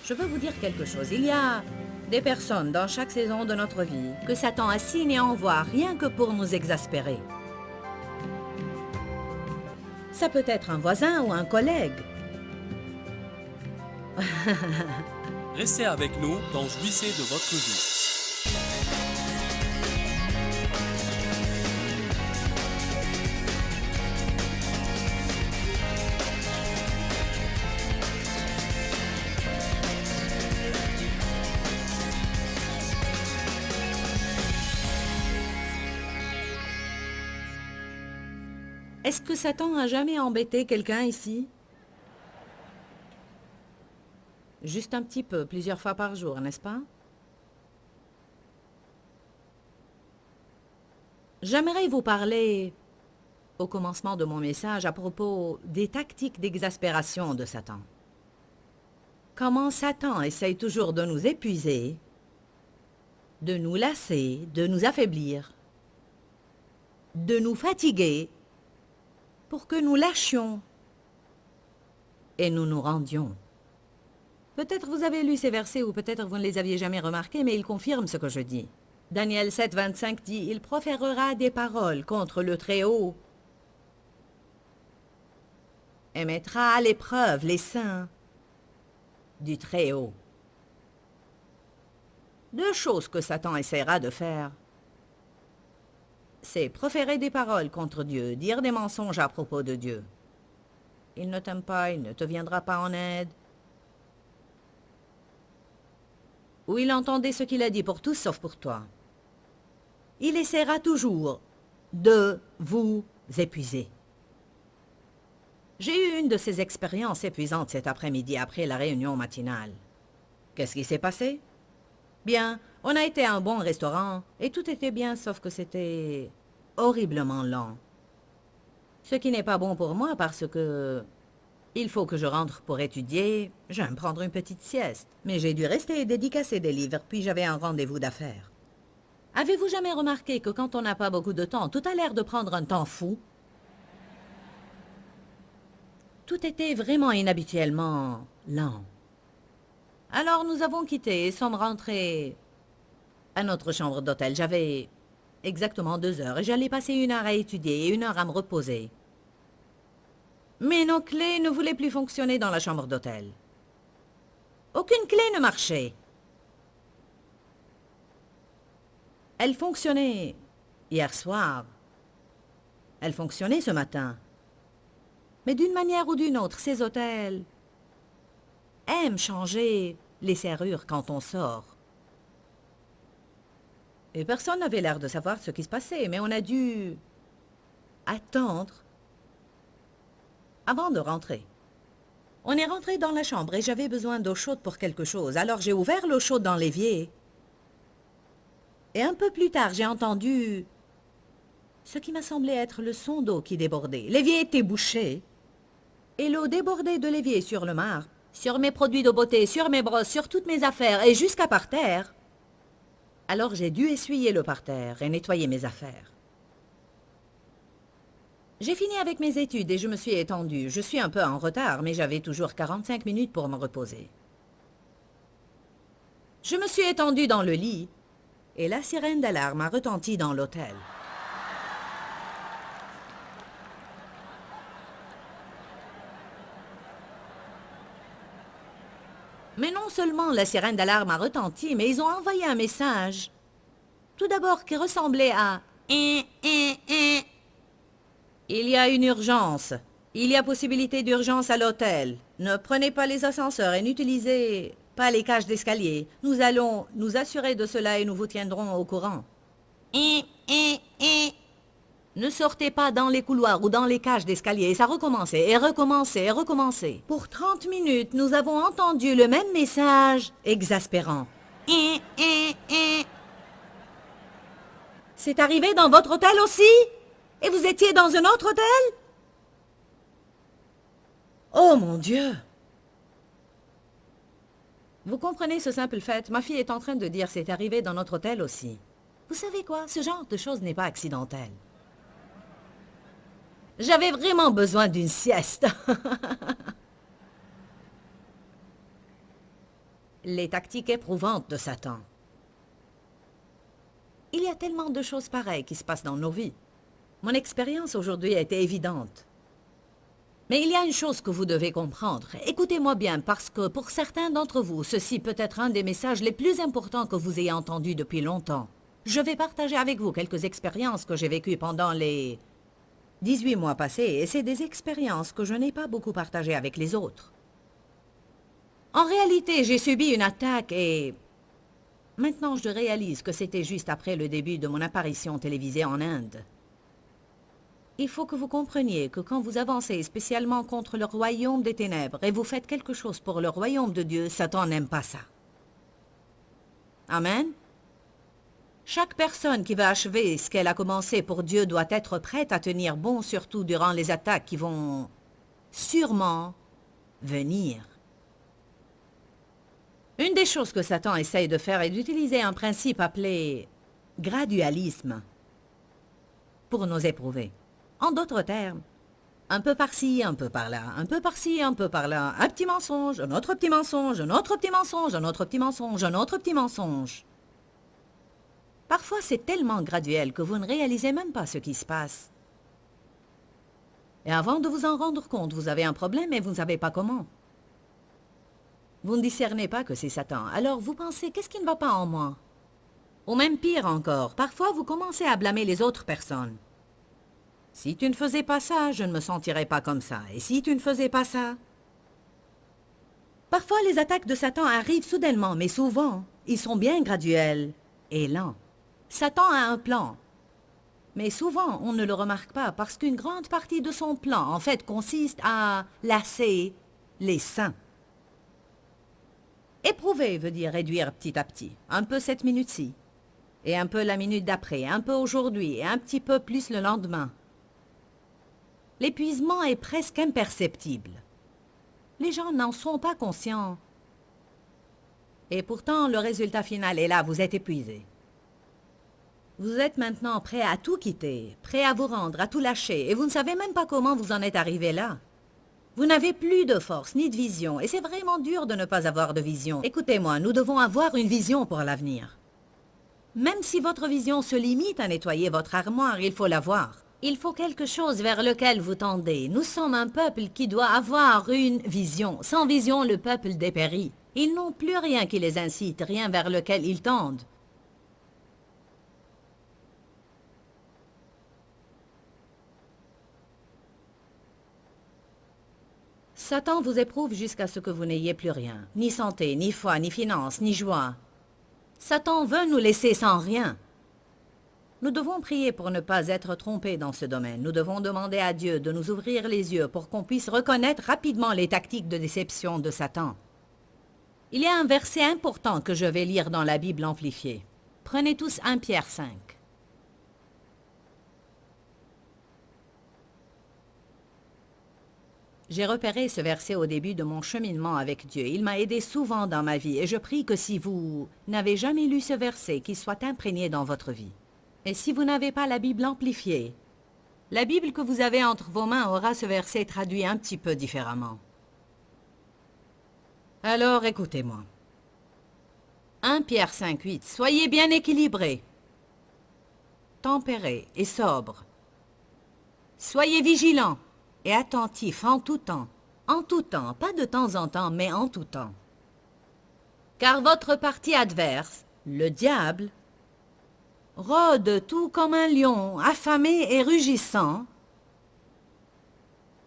Je veux vous dire quelque chose. Il y a des personnes dans chaque saison de notre vie que Satan assigne et envoie rien que pour nous exaspérer. Ça peut être un voisin ou un collègue. Restez avec nous dans Jouissez de votre vie. Est-ce que Satan a jamais embêté quelqu'un ici? Juste un petit peu, plusieurs fois par jour, n'est-ce pas? J'aimerais vous parler, au commencement de mon message, à propos des tactiques d'exaspération de Satan. Comment Satan essaye toujours de nous épuiser, de nous lasser, de nous affaiblir, de nous fatiguer, pour que nous lâchions et nous nous rendions. Peut-être vous avez lu ces versets ou peut-être vous ne les aviez jamais remarqués, mais ils confirment ce que je dis. Daniel 7, 25 dit « Il proférera des paroles contre le Très-Haut et mettra à l'épreuve les saints du Très-Haut. » Deux choses que Satan essaiera de faire. C'est proférer des paroles contre Dieu, dire des mensonges à propos de Dieu. Il ne t'aime pas, il ne te viendra pas en aide. Ou il entendait ce qu'il a dit pour tous sauf pour toi. Il essaiera toujours de vous épuiser. J'ai eu une de ces expériences épuisantes cet après-midi après la réunion matinale. Qu'est-ce qui s'est passé? Bien, on a été à un bon restaurant et tout était bien sauf que c'était horriblement lent. Ce qui n'est pas bon pour moi parce que il faut que je rentre pour étudier. J'aime prendre une petite sieste. Mais j'ai dû rester et dédicacer des livres, puis j'avais un rendez-vous d'affaires. Avez-vous jamais remarqué que quand on n'a pas beaucoup de temps, tout a l'air de prendre un temps fou? Tout était vraiment inhabituellement lent. Alors nous avons quitté et sommes rentrés à notre chambre d'hôtel. J'avais exactement 2 heures et j'allais passer 1 heure à étudier et 1 heure à me reposer. Mais nos clés ne voulaient plus fonctionner dans la chambre d'hôtel. Aucune clé ne marchait. Elle fonctionnait hier soir. Elle fonctionnait ce matin. Mais d'une manière ou d'une autre, ces hôtels aiment changer les serrures quand on sort. Et personne n'avait l'air de savoir ce qui se passait, mais on a dû attendre avant de rentrer. On est rentré dans la chambre et j'avais besoin d'eau chaude pour quelque chose. Alors j'ai ouvert l'eau chaude dans l'évier. Et un peu plus tard, j'ai entendu ce qui m'a semblé être le son d'eau qui débordait. L'évier était bouché. Et l'eau débordait de l'évier sur le marbre, sur mes produits de beauté, sur mes brosses, sur toutes mes affaires et jusqu'à par terre. Alors j'ai dû essuyer le parterre et nettoyer mes affaires. J'ai fini avec mes études et je me suis étendue. Je suis un peu en retard, mais j'avais toujours 45 minutes pour me reposer. Je me suis étendue dans le lit et la sirène d'alarme a retenti dans l'hôtel. Mais non seulement la sirène d'alarme a retenti, mais ils ont envoyé un message. Tout d'abord qui ressemblait à « Il y a une urgence. Il y a possibilité d'urgence à l'hôtel. Ne prenez pas les ascenseurs et n'utilisez pas les cages d'escalier. Nous allons nous assurer de cela et nous vous tiendrons au courant. Ne sortez pas dans les couloirs ou dans les cages d'escalier. Et ça recommençait et recommençait et recommençait. Pour 30 minutes, nous avons entendu le même message exaspérant. C'est arrivé dans votre hôtel aussi? Et vous étiez dans un autre hôtel? Oh mon Dieu! Vous comprenez ce simple fait? Ma fille est en train de dire c'est arrivé dans notre hôtel aussi. Vous savez quoi? Ce genre de choses n'est pas accidentel. J'avais vraiment besoin d'une sieste. les tactiques éprouvantes de Satan. Il y a tellement de choses pareilles qui se passent dans nos vies. Mon expérience aujourd'hui a été évidente. Mais il y a une chose que vous devez comprendre. Écoutez-moi bien, parce que pour certains d'entre vous, ceci peut être un des messages les plus importants que vous ayez entendus depuis longtemps. Je vais partager avec vous quelques expériences que j'ai vécues pendant les 18 mois passés, et c'est des expériences que je n'ai pas beaucoup partagées avec les autres. En réalité, j'ai subi une attaque et... Maintenant, je réalise que c'était juste après le début de mon apparition télévisée en Inde. Il faut que vous compreniez que quand vous avancez spécialement contre le royaume des ténèbres et vous faites quelque chose pour le royaume de Dieu, Satan n'aime pas ça. Amen. Chaque personne qui va achever ce qu'elle a commencé pour Dieu doit être prête à tenir bon, surtout durant les attaques qui vont sûrement venir. Une des choses que Satan essaye de faire est d'utiliser un principe appelé gradualisme pour nous éprouver. En d'autres termes, un peu par-ci, un peu par-là, un peu par-ci, un peu par-là, un petit mensonge, un autre petit mensonge, un autre petit mensonge, un autre petit mensonge, un autre petit mensonge. Parfois, c'est tellement graduel que vous ne réalisez même pas ce qui se passe. Et avant de vous en rendre compte, vous avez un problème et vous ne savez pas comment. Vous ne discernez pas que c'est Satan. Alors vous pensez, qu'est-ce qui ne va pas en moi? Ou même pire encore, parfois vous commencez à blâmer les autres personnes. Si tu ne faisais pas ça, je ne me sentirais pas comme ça. Et si tu ne faisais pas ça? Parfois, les attaques de Satan arrivent soudainement, mais souvent, ils sont bien graduels et lents. Satan a un plan. Mais souvent, on ne le remarque pas parce qu'une grande partie de son plan, en fait, consiste à lasser les saints. Éprouver veut dire réduire petit à petit. Un peu cette minute-ci, et un peu la minute d'après, un peu aujourd'hui, et un petit peu plus le lendemain. L'épuisement est presque imperceptible. Les gens n'en sont pas conscients. Et pourtant, le résultat final est là, vous êtes épuisé. Vous êtes maintenant prêt à tout quitter, prêt à vous rendre, à tout lâcher, et vous ne savez même pas comment vous en êtes arrivé là. Vous n'avez plus de force ni de vision, et c'est vraiment dur de ne pas avoir de vision. Écoutez-moi, nous devons avoir une vision pour l'avenir. Même si votre vision se limite à nettoyer votre armoire, il faut l'avoir. Il faut quelque chose vers lequel vous tendez. Nous sommes un peuple qui doit avoir une vision. Sans vision, le peuple dépérit. Ils n'ont plus rien qui les incite, rien vers lequel ils tendent. Satan vous éprouve jusqu'à ce que vous n'ayez plus rien. Ni santé, ni foi, ni finance, ni joie. Satan veut nous laisser sans rien. Nous devons prier pour ne pas être trompés dans ce domaine. Nous devons demander à Dieu de nous ouvrir les yeux pour qu'on puisse reconnaître rapidement les tactiques de déception de Satan. Il y a un verset important que je vais lire dans la Bible amplifiée. Prenez tous 1 Pierre 5. J'ai repéré ce verset au début de mon cheminement avec Dieu. Il m'a aidé souvent dans ma vie et je prie que si vous n'avez jamais lu ce verset, qu'il soit imprégné dans votre vie. Et si vous n'avez pas la Bible amplifiée, la Bible que vous avez entre vos mains aura ce verset traduit un petit peu différemment. Alors écoutez-moi. 1 Pierre 5,8. Soyez bien équilibrés, tempérés et sobres. Soyez vigilants et attentifs en tout temps. En tout temps, pas de temps en temps, mais en tout temps. Car votre parti adverse, le diable, rôde tout comme un lion, affamé et rugissant,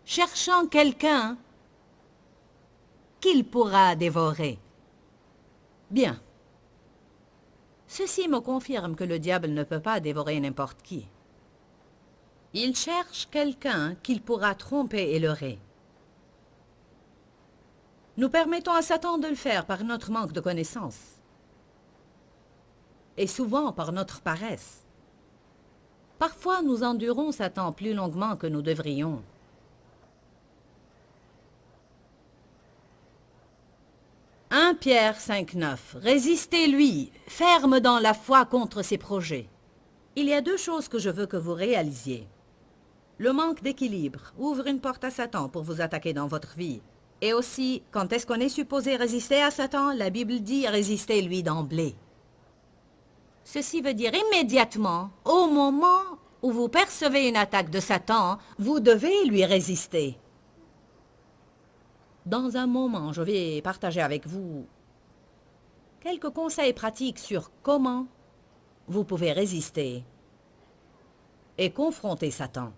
cherchant quelqu'un qu'il pourra dévorer. Bien. Ceci me confirme que le diable ne peut pas dévorer n'importe qui. Il cherche quelqu'un qu'il pourra tromper et leurrer. Nous permettons à Satan de le faire par notre manque de connaissances. Et souvent par notre paresse. Parfois, nous endurons Satan plus longuement que nous devrions. « 1 Pierre 5,9 Résistez-lui, ferme dans la foi contre ses projets. » Il y a 2 choses que je veux que vous réalisiez. Le manque d'équilibre ouvre une porte à Satan pour vous attaquer dans votre vie. Et aussi, quand est-ce qu'on est supposé résister à Satan? La Bible dit résistez-lui d'emblée. Ceci veut dire immédiatement, au moment où vous percevez une attaque de Satan, vous devez lui résister. Dans un moment, je vais partager avec vous quelques conseils pratiques sur comment vous pouvez résister et confronter Satan.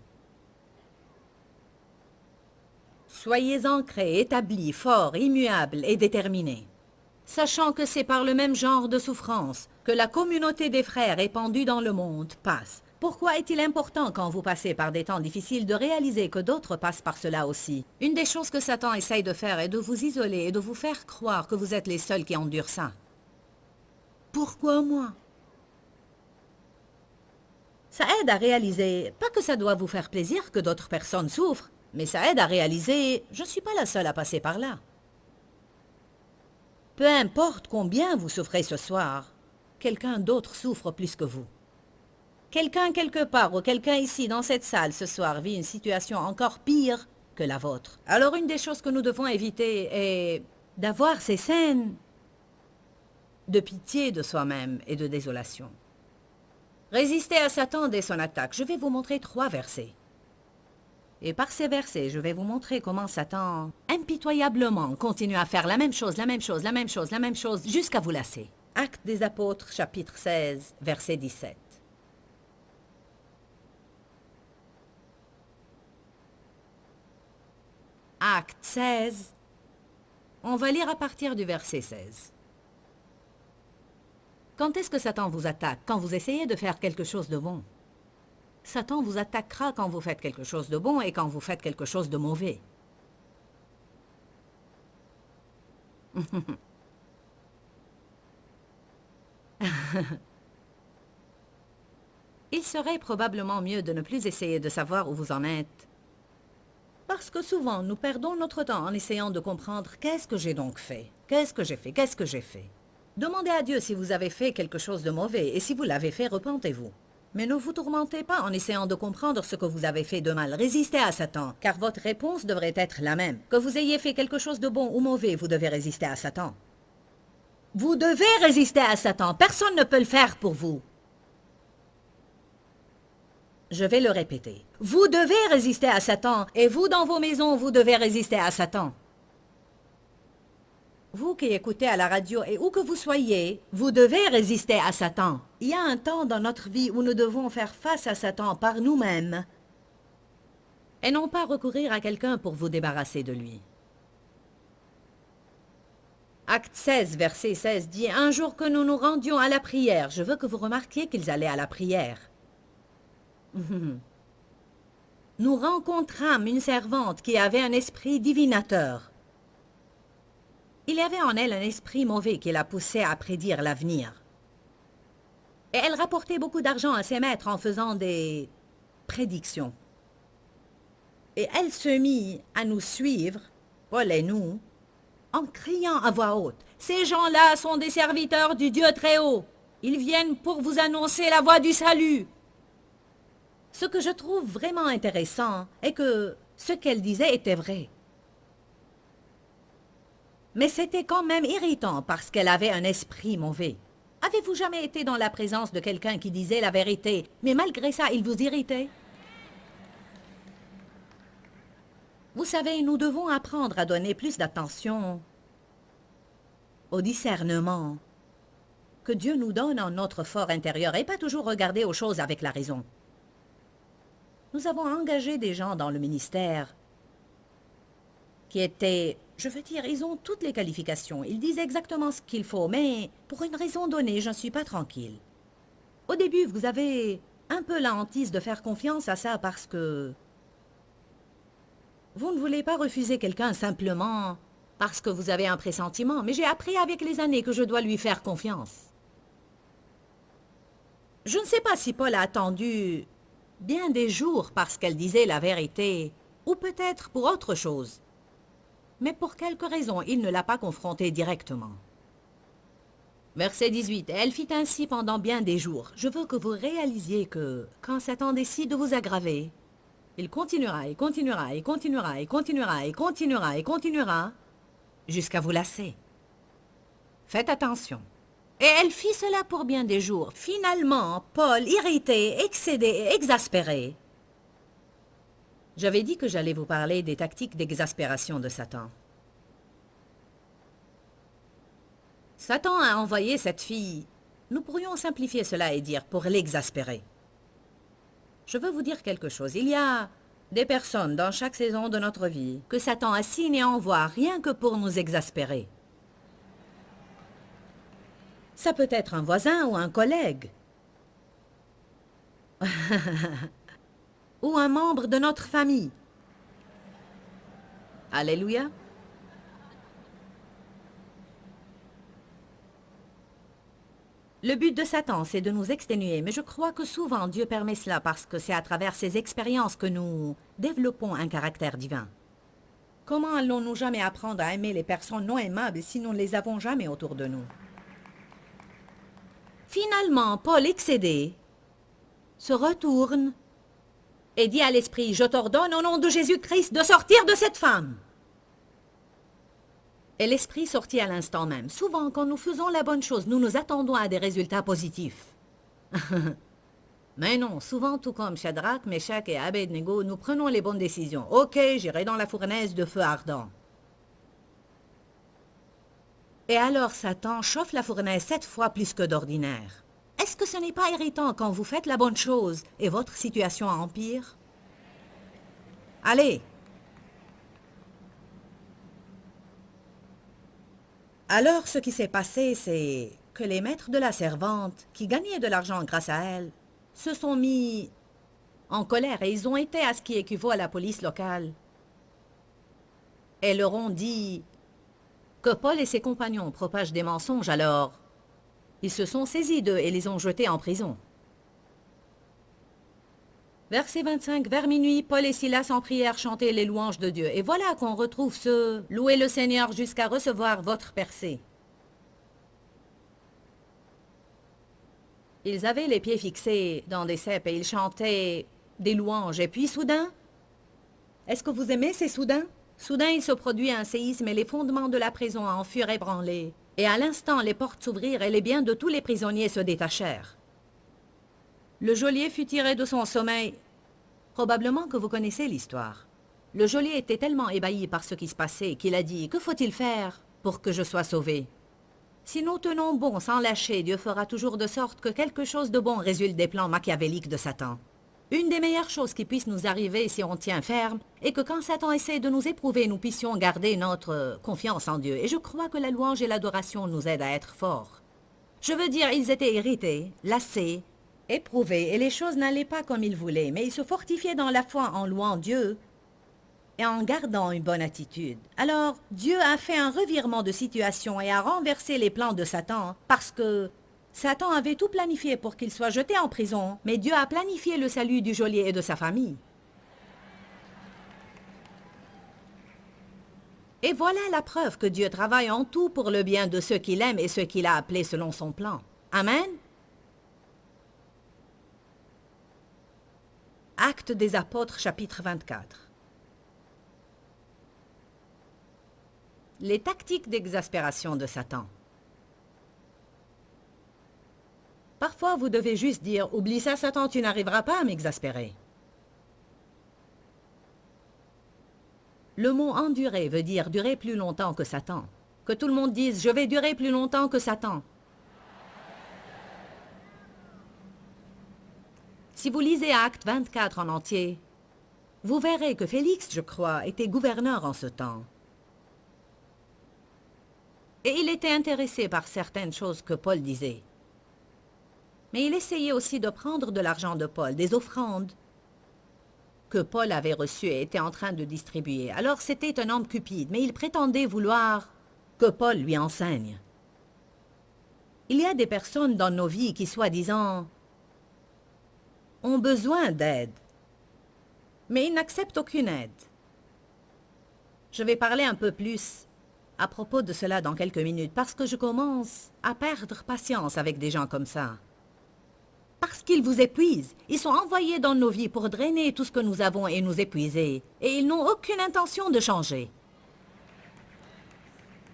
Soyez ancrés, établis, forts, immuables et déterminés, sachant que c'est par le même genre de souffrance que la communauté des frères épandue dans le monde passe. Pourquoi est-il important quand vous passez par des temps difficiles de réaliser que d'autres passent par cela aussi? Une des choses que Satan essaye de faire est de vous isoler et de vous faire croire que vous êtes les seuls qui endurent ça. Pourquoi moi? Ça aide à réaliser, pas que ça doit vous faire plaisir que d'autres personnes souffrent, mais ça aide à réaliser, je ne suis pas la seule à passer par là. Peu importe combien vous souffrez ce soir, quelqu'un d'autre souffre plus que vous. Quelqu'un quelque part ou quelqu'un ici dans cette salle ce soir vit une situation encore pire que la vôtre. Alors une des choses que nous devons éviter est d'avoir ces scènes de pitié de soi-même et de désolation. Résistez à Satan dès son attaque. Je vais vous montrer 3 versets. Et par ces versets, je vais vous montrer comment Satan, impitoyablement, continue à faire la même chose, jusqu'à vous lasser. Actes des Apôtres, chapitre 16, verset 17. Acte 16, on va lire à partir du verset 16. Quand est-ce que Satan vous attaque? Quand vous essayez de faire quelque chose de bon. Satan vous attaquera quand vous faites quelque chose de bon et quand vous faites quelque chose de mauvais. Il serait probablement mieux de ne plus essayer de savoir où vous en êtes. Parce que souvent, nous perdons notre temps en essayant de comprendre qu'est-ce que j'ai donc fait. Qu'est-ce que j'ai fait? Demandez à Dieu si vous avez fait quelque chose de mauvais et si vous l'avez fait, repentez-vous. Mais ne vous tourmentez pas en essayant de comprendre ce que vous avez fait de mal. Résistez à Satan, car votre réponse devrait être la même. Que vous ayez fait quelque chose de bon ou mauvais, vous devez résister à Satan. Vous devez résister à Satan. Personne ne peut le faire pour vous. Je vais le répéter. Vous devez résister à Satan, et vous, dans vos maisons, vous devez résister à Satan. Vous qui écoutez à la radio et où que vous soyez, vous devez résister à Satan. Il y a un temps dans notre vie où nous devons faire face à Satan par nous-mêmes et non pas recourir à quelqu'un pour vous débarrasser de lui. Acte 16, verset 16 dit « Un jour que nous nous rendions à la prière », je veux que vous remarquiez qu'ils allaient à la prière. Nous rencontrâmes une servante qui avait un esprit divinateur. Il y avait en elle un esprit mauvais qui la poussait à prédire l'avenir. Et elle rapportait beaucoup d'argent à ses maîtres en faisant des prédictions. Et elle se mit à nous suivre, Paul et nous, en criant à voix haute. « Ces gens-là sont des serviteurs du Dieu très haut. Ils viennent pour vous annoncer la voie du salut. » Ce que je trouve vraiment intéressant est que ce qu'elle disait était vrai. Mais c'était quand même irritant parce qu'elle avait un esprit mauvais. Avez-vous jamais été dans la présence de quelqu'un qui disait la vérité, mais malgré ça, il vous irritait? Vous savez, nous devons apprendre à donner plus d'attention au discernement que Dieu nous donne en notre fort intérieur et pas toujours regarder aux choses avec la raison. Nous avons engagé des gens dans le ministère qui étaient, je veux dire, ils ont toutes les qualifications. Ils disent exactement ce qu'il faut, mais pour une raison donnée, je ne suis pas tranquille. Au début, vous avez un peu la hantise de faire confiance à ça parce que vous ne voulez pas refuser quelqu'un simplement parce que vous avez un pressentiment. Mais j'ai appris avec les années que je dois lui faire confiance. Je ne sais pas si Paul a attendu bien des jours parce qu'elle disait la vérité, ou peut-être pour autre chose. Mais pour quelque raison, il ne l'a pas confrontée directement. Verset 18. « Elle fit ainsi pendant bien des jours. » Je veux que vous réalisiez que, quand Satan décide de vous aggraver, Il continuera et continuera et continuera et continuera et continuera et continuera jusqu'à vous lasser. Faites attention. Et elle fit cela pour bien des jours. Finalement, Paul, irrité, excédé et exaspéré. J'avais dit que j'allais vous parler des tactiques d'exaspération de Satan. Satan a envoyé cette fille. Nous pourrions simplifier cela et dire pour l'exaspérer. Je veux vous dire quelque chose. Il y a des personnes dans chaque saison de notre vie que Satan assigne et envoie rien que pour nous exaspérer. Ça peut être un voisin ou un collègue. Ou un membre de notre famille. Alléluia. Le but de Satan, c'est de nous exténuer, mais je crois que souvent Dieu permet cela parce que c'est à travers ces expériences que nous développons un caractère divin. Comment allons-nous jamais apprendre à aimer les personnes non aimables si nous ne les avons jamais autour de nous? Finalement, Paul, excédé, se retourne et dit à l'esprit, « Je t'ordonne au nom de Jésus-Christ de sortir de cette femme. » Et l'esprit sortit à l'instant même. Souvent, quand nous faisons la bonne chose, nous nous attendons à des résultats positifs. Mais non, souvent, tout comme Shadrach, Meshach et Abednego, nous prenons les bonnes décisions. « Ok, j'irai dans la fournaise de feu ardent. » Et alors Satan chauffe la fournaise 7 fois plus que d'ordinaire. Est-ce que ce n'est pas irritant quand vous faites la bonne chose et votre situation empire? Allez! Alors, ce qui s'est passé, c'est que les maîtres de la servante, qui gagnaient de l'argent grâce à elle, se sont mis en colère et ils ont été à ce qui équivaut à la police locale. Et leur ont dit que Paul et ses compagnons propagent des mensonges, alors ils se sont saisis d'eux et les ont jetés en prison. Verset 25, vers minuit, Paul et Silas en prière chantaient les louanges de Dieu. Et voilà qu'on retrouve ce « Louez le Seigneur jusqu'à recevoir votre percée ». Ils avaient les pieds fixés dans des cèpes et ils chantaient des louanges. Et puis soudain, est-ce que vous aimez ces soudains? Soudain, il se produit un séisme et les fondements de la prison en furent ébranlés. Et à l'instant, les portes s'ouvrirent et les biens de tous les prisonniers se détachèrent. Le geôlier fut tiré de son sommeil. Probablement que vous connaissez l'histoire. Le geôlier était tellement ébahi par ce qui se passait qu'il a dit « Que faut-il faire pour que je sois sauvé ?» Si nous tenons bon sans lâcher, Dieu fera toujours de sorte que quelque chose de bon résulte des plans machiavéliques de Satan. Une des meilleures choses qui puissent nous arriver si on tient ferme est que quand Satan essaie de nous éprouver, nous puissions garder notre confiance en Dieu. Et je crois que la louange et l'adoration nous aident à être forts. Je veux dire, ils étaient irrités, lassés, éprouvés, et les choses n'allaient pas comme ils voulaient, mais ils se fortifiaient dans la foi en louant Dieu et en gardant une bonne attitude. Alors, Dieu a fait un revirement de situation et a renversé les plans de Satan parce que Satan avait tout planifié pour qu'il soit jeté en prison, mais Dieu a planifié le salut du geôlier et de sa famille. Et voilà la preuve que Dieu travaille en tout pour le bien de ceux qu'il aime et ceux qu'il a appelés selon son plan. Amen. Actes des Apôtres, chapitre 24. Les tactiques d'exaspération de Satan. Parfois, vous devez juste dire « Oublie ça, Satan, tu n'arriveras pas à m'exaspérer. » Le mot « endurer » veut dire durer plus longtemps que Satan. Que tout le monde dise « Je vais durer plus longtemps que Satan ». Si vous lisez Acte 24 en entier, vous verrez que Félix, je crois, était gouverneur en ce temps. Et il était intéressé par certaines choses que Paul disait. Mais il essayait aussi de prendre de l'argent de Paul, des offrandes que Paul avait reçues et était en train de distribuer. Alors c'était un homme cupide, mais il prétendait vouloir que Paul lui enseigne. Il y a des personnes dans nos vies qui, soi-disant, ont besoin d'aide, mais ils n'acceptent aucune aide. Je vais parler un peu plus à propos de cela dans quelques minutes, parce que je commence à perdre patience avec des gens comme ça. Parce qu'ils vous épuisent. Ils sont envoyés dans nos vies pour drainer tout ce que nous avons et nous épuiser. Et ils n'ont aucune intention de changer.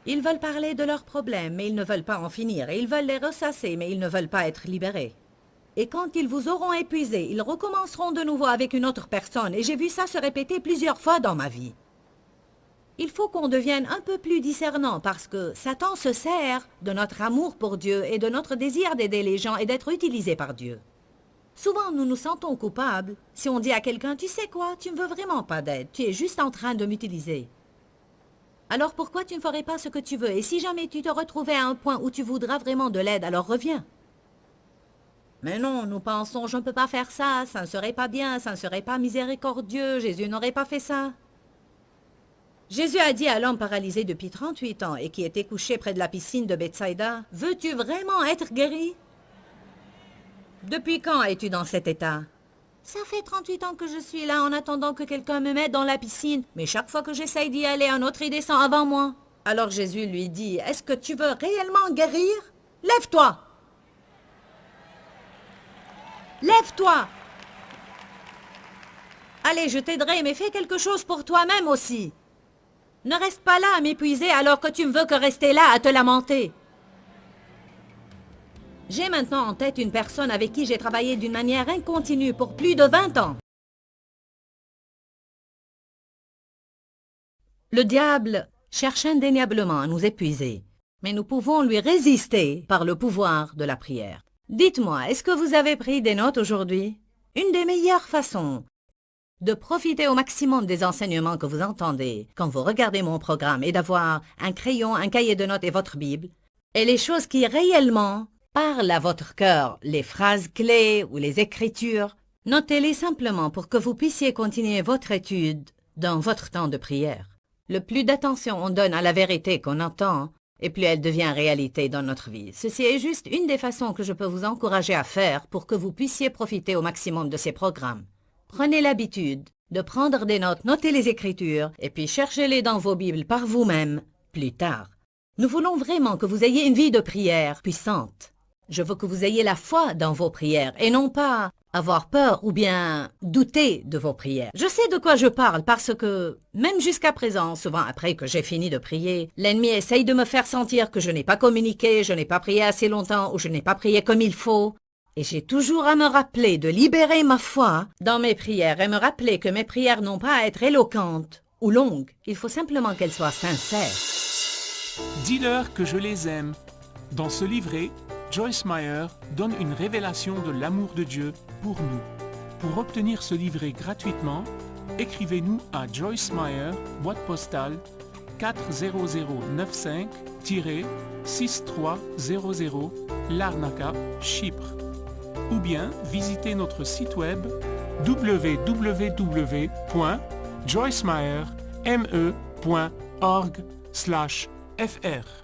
Ils veulent parler de leurs problèmes, mais ils ne veulent pas en finir. Et ils veulent les ressasser, mais ils ne veulent pas être libérés. Et quand ils vous auront épuisé, ils recommenceront de nouveau avec une autre personne. Et j'ai vu ça se répéter plusieurs fois dans ma vie. Il faut qu'on devienne un peu plus discernant parce que Satan se sert de notre amour pour Dieu et de notre désir d'aider les gens et d'être utilisé par Dieu. Souvent, nous nous sentons coupables si on dit à quelqu'un « Tu sais quoi, tu ne veux vraiment pas d'aide, tu es juste en train de m'utiliser. » Alors pourquoi tu ne ferais pas ce que tu veux? Et si jamais tu te retrouvais à un point où tu voudras vraiment de l'aide, alors reviens. Mais non, nous pensons « Je ne peux pas faire ça, ça ne serait pas bien, ça ne serait pas miséricordieux, Jésus n'aurait pas fait ça. » Jésus a dit à l'homme paralysé depuis 38 ans et qui était couché près de la piscine de Bethsaïda, « Veux-tu vraiment être guéri? » Depuis quand es-tu dans cet état? Ça fait 38 ans que je suis là en attendant que quelqu'un me mette dans la piscine, mais chaque fois que j'essaye d'y aller, un autre y descend avant moi. Alors Jésus lui dit, « Est-ce que tu veux réellement guérir? Lève-toi! Lève-toi! Allez, je t'aiderai, mais fais quelque chose pour toi-même aussi. Ne reste pas là à m'épuiser alors que tu ne veux que rester là à te lamenter. » J'ai maintenant en tête une personne avec qui j'ai travaillé d'une manière incontinue pour plus de 20 ans. Le diable cherche indéniablement à nous épuiser, mais nous pouvons lui résister par le pouvoir de la prière. Dites-moi, est-ce que vous avez pris des notes aujourd'hui? Une des meilleures façons de profiter au maximum des enseignements que vous entendez quand vous regardez mon programme est d'avoir un crayon, un cahier de notes et votre Bible, et les choses qui réellement parlent à votre cœur, les phrases clés ou les écritures, notez-les simplement pour que vous puissiez continuer votre étude dans votre temps de prière. Le plus d'attention on donne à la vérité qu'on entend, et plus elle devient réalité dans notre vie. Ceci est juste une des façons que je peux vous encourager à faire pour que vous puissiez profiter au maximum de ces programmes. Prenez l'habitude de prendre des notes, notez les écritures, et puis cherchez-les dans vos Bibles par vous-même plus tard. Nous voulons vraiment que vous ayez une vie de prière puissante. Je veux que vous ayez la foi dans vos prières, et non pas avoir peur ou bien douter de vos prières. Je sais de quoi je parle parce que, même jusqu'à présent, souvent après que j'ai fini de prier, l'ennemi essaye de me faire sentir que je n'ai pas communiqué, je n'ai pas prié assez longtemps ou je n'ai pas prié comme il faut. Et j'ai toujours à me rappeler de libérer ma foi dans mes prières et me rappeler que mes prières n'ont pas à être éloquentes ou longues. Il faut simplement qu'elles soient sincères. Dis-leur que je les aime. Dans ce livret, Joyce Meyer donne une révélation de l'amour de Dieu pour nous. Pour obtenir ce livret gratuitement, écrivez-nous à Joyce Meyer, boîte postale 40095-6300, Larnaca, Chypre. Ou bien visitez notre site web www.joycemeyer.org/fr.